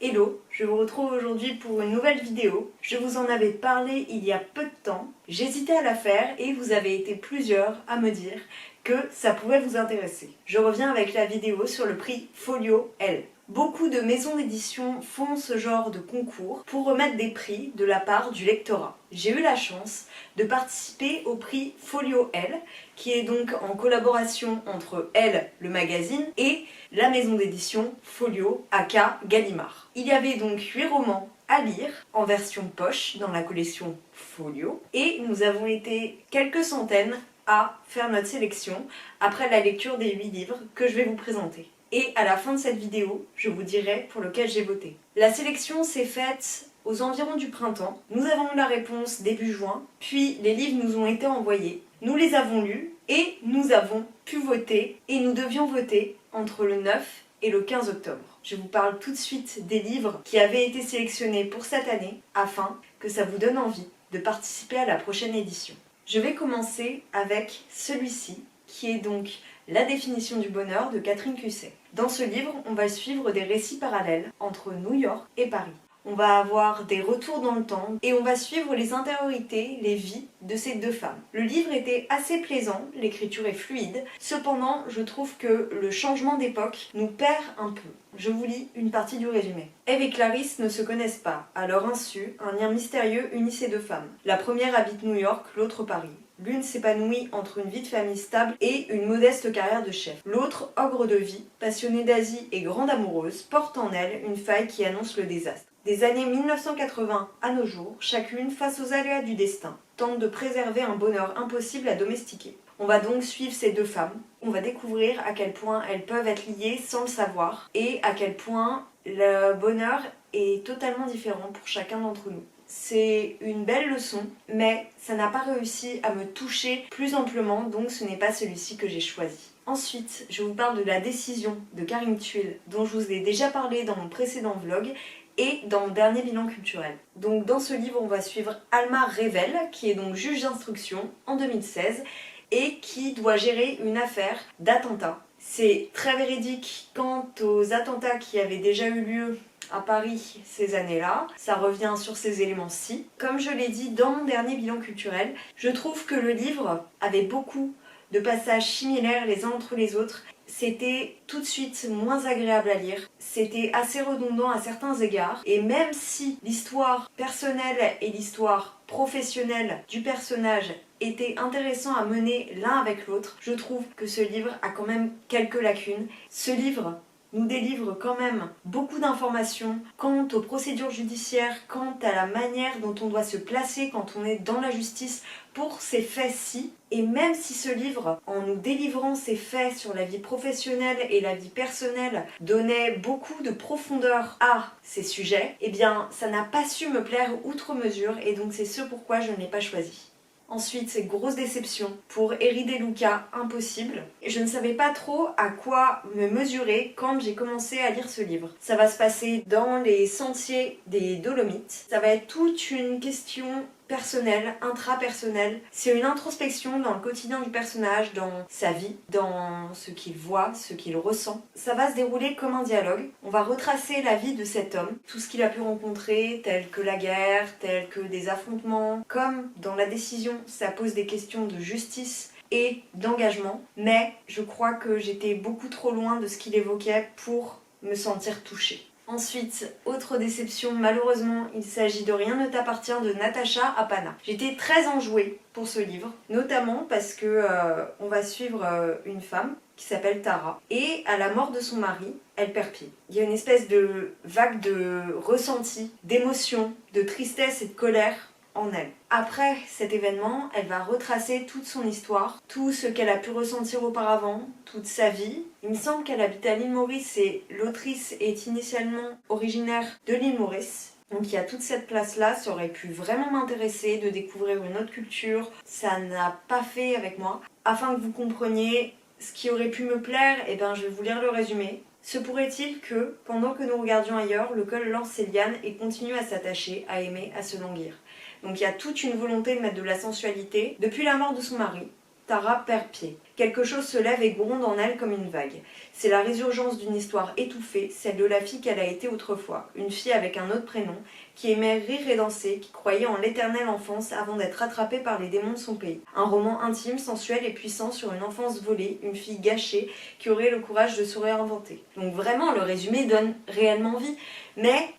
Hello, je vous retrouve aujourd'hui pour une nouvelle vidéo. Je vous en avais parlé il y a peu de temps. J'hésitais à la faire et vous avez été plusieurs à me dire que ça pouvait vous intéresser. Je reviens avec la vidéo sur le prix Folio L. Beaucoup de maisons d'édition font ce genre de concours pour remettre des prix de la part du lectorat. J'ai eu la chance de participer au prix Folio L, qui est donc en collaboration entre Elle, le magazine, et la maison d'édition Folio, aka Gallimard. Il y avait donc 8 romans à lire en version poche dans la collection Folio, et nous avons été quelques centaines à faire notre sélection après la lecture des 8 livres que je vais vous présenter. Et à la fin de cette vidéo, je vous dirai pour lequel j'ai voté. La sélection s'est faite aux environs du printemps. Nous avons eu la réponse début juin, puis les livres nous ont été envoyés. Nous les avons lus et nous avons pu voter et nous devions voter entre le 9 et le 15 octobre. Je vous parle tout de suite des livres qui avaient été sélectionnés pour cette année afin que ça vous donne envie de participer à la prochaine édition. Je vais commencer avec celui-ci qui est donc La définition du bonheur de Catherine Cusset. Dans ce livre, on va suivre des récits parallèles entre New York et Paris. On va avoir des retours dans le temps et on va suivre les intériorités, les vies de ces deux femmes. Le livre était assez plaisant, l'écriture est fluide, cependant je trouve que le changement d'époque nous perd un peu. Je vous lis une partie du résumé. Eve et Clarisse ne se connaissent pas. À leur insu, un lien mystérieux unit ces deux femmes. La première habite New York, l'autre Paris. L'une s'épanouit entre une vie de famille stable et une modeste carrière de chef. L'autre, ogre de vie, passionnée d'Asie et grande amoureuse, porte en elle une faille qui annonce le désastre. Des années 1980 à nos jours, chacune, face aux aléas du destin, tente de préserver un bonheur impossible à domestiquer. On va donc suivre ces deux femmes. On va découvrir à quel point elles peuvent être liées sans le savoir et à quel point le bonheur est totalement différent pour chacun d'entre nous. C'est une belle leçon, mais ça n'a pas réussi à me toucher plus amplement, donc ce n'est pas celui-ci que j'ai choisi. Ensuite, je vous parle de La décision de Karim Thuil, dont je vous ai déjà parlé dans mon précédent vlog et dans mon dernier bilan culturel. Donc dans ce livre, on va suivre Alma Revel, qui est donc juge d'instruction en 2016 et qui doit gérer une affaire d'attentat. C'est très véridique quant aux attentats qui avaient déjà eu lieu à Paris ces années-là, ça revient sur ces éléments-ci. Comme je l'ai dit dans mon dernier bilan culturel, je trouve que le livre avait beaucoup de passages similaires les uns entre les autres. C'était tout de suite moins agréable à lire, c'était assez redondant à certains égards, et même si l'histoire personnelle et l'histoire professionnelle du personnage étaient intéressants à mener l'un avec l'autre, je trouve que ce livre a quand même quelques lacunes. Ce livre nous délivre quand même beaucoup d'informations quant aux procédures judiciaires, quant à la manière dont on doit se placer quand on est dans la justice pour ces faits-ci. Et même si ce livre, en nous délivrant ces faits sur la vie professionnelle et la vie personnelle, donnait beaucoup de profondeur à ces sujets, eh bien ça n'a pas su me plaire outre mesure et donc c'est ce pourquoi je ne l'ai pas choisi. Ensuite, c'est grosse déception pour Eri De Luca, impossible. Je ne savais pas trop à quoi me mesurer quand j'ai commencé à lire ce livre. Ça va se passer dans les sentiers des Dolomites. Ça va être toute une question personnelle, intrapersonnelle. C'est une introspection dans le quotidien du personnage, dans sa vie, dans ce qu'il voit, ce qu'il ressent. Ça va se dérouler comme un dialogue. On va retracer la vie de cet homme, tout ce qu'il a pu rencontrer, tel que la guerre, tel que des affrontements. Comme dans La décision, ça pose des questions de justice et d'engagement, mais je crois que j'étais beaucoup trop loin de ce qu'il évoquait pour me sentir touchée. Ensuite, autre déception, malheureusement, il s'agit de Rien ne t'appartient de Natacha Apana. J'étais très enjouée pour ce livre, notamment parce que on va suivre une femme qui s'appelle Tara, et à la mort de son mari, elle perd pied. Il y a une espèce de vague de ressenti, d'émotion, de tristesse et de colère en elle. Après cet événement, elle va retracer toute son histoire, tout ce qu'elle a pu ressentir auparavant, toute sa vie. Il me semble qu'elle habite à l'île Maurice et l'autrice est initialement originaire de l'île Maurice. Donc il y a toute cette place-là, ça aurait pu vraiment m'intéresser de découvrir une autre culture. Ça n'a pas fait avec moi. Afin que vous compreniez ce qui aurait pu me plaire, eh ben, je vais vous lire le résumé. Se pourrait-il que, pendant que nous regardions ailleurs, le col lance ses lianes et continue à s'attacher, à aimer, à se languir. Donc il y a toute une volonté de mettre de la sensualité. Depuis la mort de son mari, Tara perd pied. Quelque chose se lève et gronde en elle comme une vague. C'est la résurgence d'une histoire étouffée, celle de la fille qu'elle a été autrefois, une fille avec un autre prénom, qui aimait rire et danser, qui croyait en l'éternelle enfance avant d'être rattrapée par les démons de son pays. Un roman intime, sensuel et puissant sur une enfance volée, une fille gâchée qui aurait le courage de se réinventer. Donc vraiment, le résumé donne réellement envie. Mais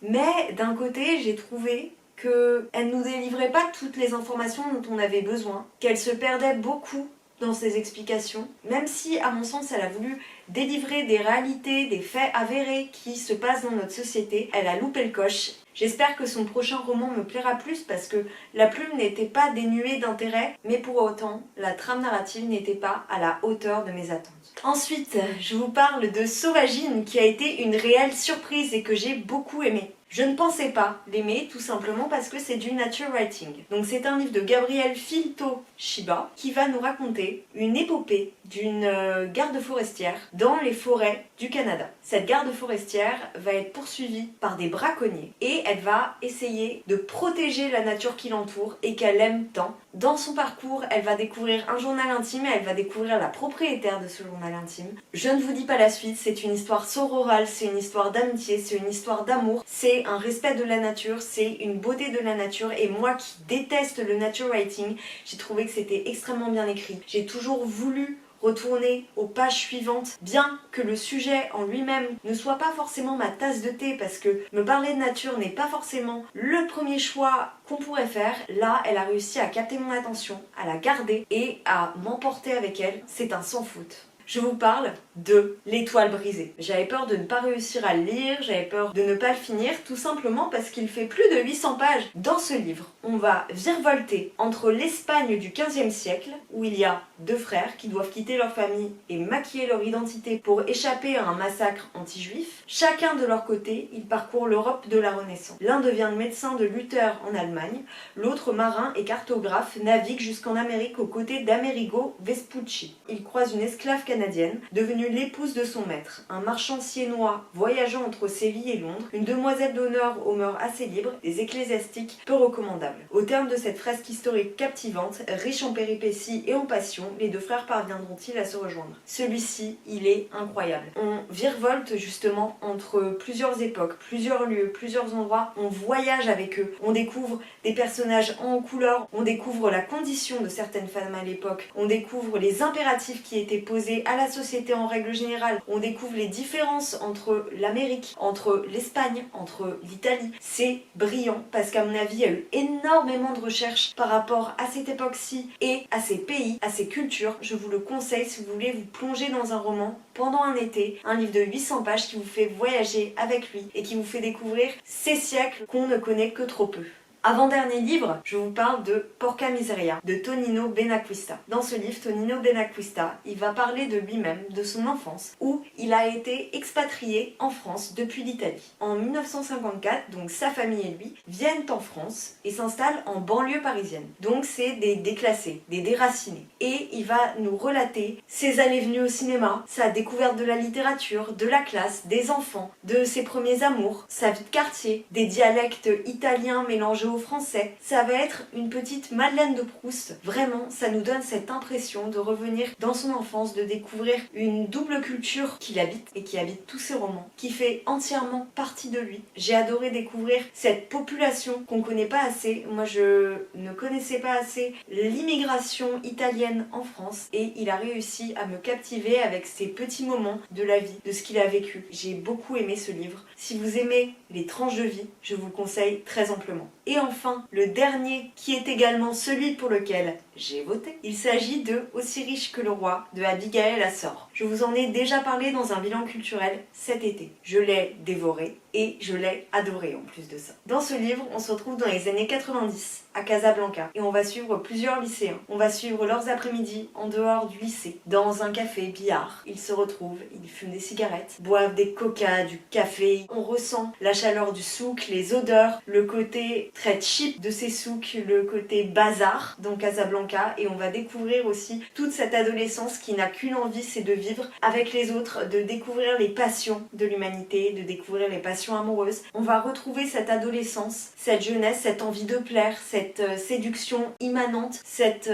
d'un côté, j'ai trouvé qu'elle ne nous délivrait pas toutes les informations dont on avait besoin, qu'elle se perdait beaucoup dans ses explications, même si, à mon sens, elle a voulu délivrer des réalités, des faits avérés qui se passent dans notre société, elle a loupé le coche. J'espère que son prochain roman me plaira plus parce que la plume n'était pas dénuée d'intérêt, mais pour autant, la trame narrative n'était pas à la hauteur de mes attentes. Ensuite, je vous parle de Sauvagine qui a été une réelle surprise et que j'ai beaucoup aimé. Je ne pensais pas l'aimer tout simplement parce que c'est du nature writing. Donc c'est un livre de Gabriel Filto Shiba qui va nous raconter une épopée d'une garde forestière dans les forêts du Canada. Cette garde forestière va être poursuivie par des braconniers et elle va essayer de protéger la nature qui l'entoure et qu'elle aime tant. Dans son parcours, elle va découvrir un journal intime et elle va découvrir la propriétaire de ce journal intime. Je ne vous dis pas la suite, c'est une histoire sororale, c'est une histoire d'amitié, c'est une histoire d'amour, c'est un respect de la nature, c'est une beauté de la nature et moi qui déteste le nature writing, j'ai trouvé que c'était extrêmement bien écrit. J'ai toujours voulu retourner aux pages suivantes, bien que le sujet en lui-même ne soit pas forcément ma tasse de thé, parce que me parler de nature n'est pas forcément le premier choix qu'on pourrait faire. Là, elle a réussi à capter mon attention, à la garder et à m'emporter avec elle. C'est un sans faute. Je vous parle de L'Étoile brisée. J'avais peur de ne pas réussir à le lire, j'avais peur de ne pas le finir, tout simplement parce qu'il fait plus de 800 pages. Dans ce livre, on va virevolter entre l'Espagne du XVe siècle, où il y a deux frères qui doivent quitter leur famille et maquiller leur identité pour échapper à un massacre anti-juif. Chacun de leur côté, ils parcourent l'Europe de la Renaissance. L'un devient médecin de Luther en Allemagne, l'autre marin et cartographe navigue jusqu'en Amérique aux côtés d'Amerigo Vespucci. Il croise une esclave canadienne, devenue l'épouse de son maître, un marchand siennois voyageant entre Séville et Londres, une demoiselle d'honneur aux mœurs assez libres, des ecclésiastiques peu recommandables. Au terme de cette fresque historique captivante, riche en péripéties et en passions, les deux frères parviendront-ils à se rejoindre? Celui-ci, il est incroyable. On virevolte justement entre plusieurs époques, plusieurs lieux, plusieurs endroits, on voyage avec eux, on découvre des personnages en couleur, on découvre la condition de certaines femmes à l'époque, on découvre les impératifs qui étaient posés à la société en règle générale, on découvre les différences entre l'Amérique, entre l'Espagne, entre l'Italie. C'est brillant parce qu'à mon avis, il y a eu énormément de recherches par rapport à cette époque-ci et à ces pays, à ces cultures. Je vous le conseille si vous voulez vous plonger dans un roman pendant un été, un livre de 800 pages qui vous fait voyager avec lui et qui vous fait découvrir ces siècles qu'on ne connaît que trop peu. Avant-dernier livre, je vous parle de Porca Miseria, de Tonino Benacquista. Dans ce livre, Tonino Benacquista, il va parler de lui-même, de son enfance, où il a été expatrié en France depuis l'Italie. En 1954, donc sa famille et lui viennent en France et s'installent en banlieue parisienne. Donc c'est des déclassés, des déracinés. Et il va nous relater ses allées-venues au cinéma, sa découverte de la littérature, de la classe, des enfants, de ses premiers amours, sa vie de quartier, des dialectes italiens mélangés au français. Ça va être une petite Madeleine de Proust. Vraiment, ça nous donne cette impression de revenir dans son enfance, de découvrir une double culture qu'il habite et qui habite tous ses romans, qui fait entièrement partie de lui. J'ai adoré découvrir cette population qu'on connaît pas assez. Moi, je ne connaissais pas assez l'immigration italienne en France et il a réussi à me captiver avec ces petits moments de la vie, de ce qu'il a vécu. J'ai beaucoup aimé ce livre. Si vous aimez les tranches de vie, je vous le conseille très amplement. Et enfin, le dernier, qui est également celui pour lequel j'ai voté. Il s'agit de Aussi riche que le roi, de Abigail Assor. Je vous en ai déjà parlé dans un bilan culturel cet été. Je l'ai dévoré et je l'ai adoré en plus de ça. Dans ce livre, on se retrouve dans les années 90 à Casablanca et on va suivre plusieurs lycéens. On va suivre leurs après-midi en dehors du lycée, dans un café billard. Ils se retrouvent, ils fument des cigarettes, boivent des coca, du café. On ressent la chaleur du souk, les odeurs, le côté très cheap de ces souks, le côté bazar dans Casablanca et on va découvrir aussi toute cette adolescence qui n'a qu'une envie, c'est de vivre avec les autres, de découvrir les passions de l'humanité, de découvrir les passions relation amoureuse. On va retrouver cette adolescence, cette jeunesse, cette envie de plaire, cette séduction immanente, cette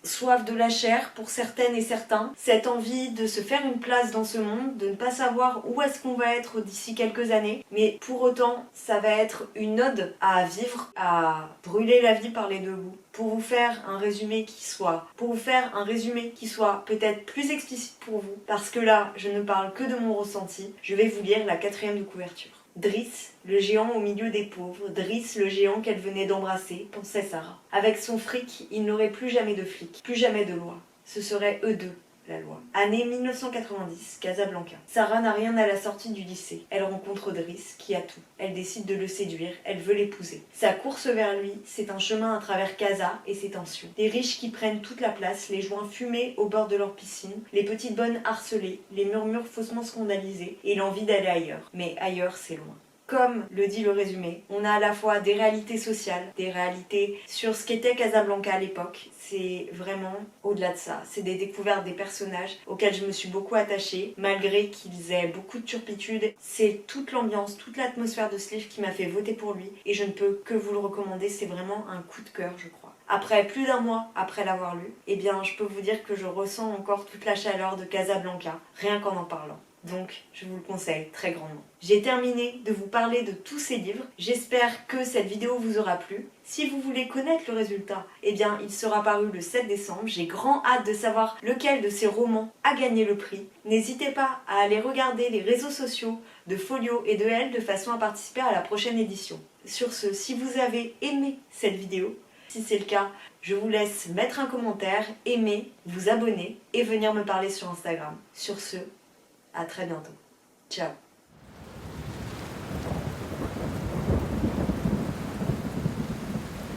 soif de la chair pour certaines et certains, cette envie de se faire une place dans ce monde, de ne pas savoir où est-ce qu'on va être d'ici quelques années, mais pour autant, ça va être une ode à vivre, à brûler la vie par les deux bouts. Pour vous faire un résumé qui soit peut-être plus explicite pour vous, parce que là, je ne parle que de mon ressenti, je vais vous lire la 4e de couverture. Driss, le géant au milieu des pauvres, Driss, le géant qu'elle venait d'embrasser, pensait Sarah. Avec son fric, il n'aurait plus jamais de flic, plus jamais de loi. Ce serait eux deux, la loi. Année 1990, Casablanca. Sarah n'a rien à la sortie du lycée. Elle rencontre Driss, qui a tout. Elle décide de le séduire, elle veut l'épouser. Sa course vers lui, c'est un chemin à travers Casa et ses tensions. Les riches qui prennent toute la place, les joints fumés au bord de leur piscine, les petites bonnes harcelées, les murmures faussement scandalisés et l'envie d'aller ailleurs. Mais ailleurs, c'est loin. Comme le dit le résumé, on a à la fois des réalités sociales, des réalités sur ce qu'était Casablanca à l'époque. C'est vraiment au-delà de ça. C'est des découvertes des personnages auxquels je me suis beaucoup attachée, malgré qu'ils aient beaucoup de turpitude. C'est toute l'ambiance, toute l'atmosphère de ce livre qui m'a fait voter pour lui. Et je ne peux que vous le recommander, c'est vraiment un coup de cœur, je crois. Après plus d'un mois après l'avoir lu, eh bien je peux vous dire que je ressens encore toute la chaleur de Casablanca, rien qu'en en parlant. Donc, je vous le conseille très grandement. J'ai terminé de vous parler de tous ces livres. J'espère que cette vidéo vous aura plu. Si vous voulez connaître le résultat, eh bien, il sera paru le 7 décembre. J'ai grand hâte de savoir lequel de ces romans a gagné le prix. N'hésitez pas à aller regarder les réseaux sociaux de Folio et de Elle de façon à participer à la prochaine édition. Sur ce, si vous avez aimé cette vidéo, si c'est le cas, je vous laisse mettre un commentaire, aimer, vous abonner et venir me parler sur Instagram. Sur ce, à très bientôt. Ciao.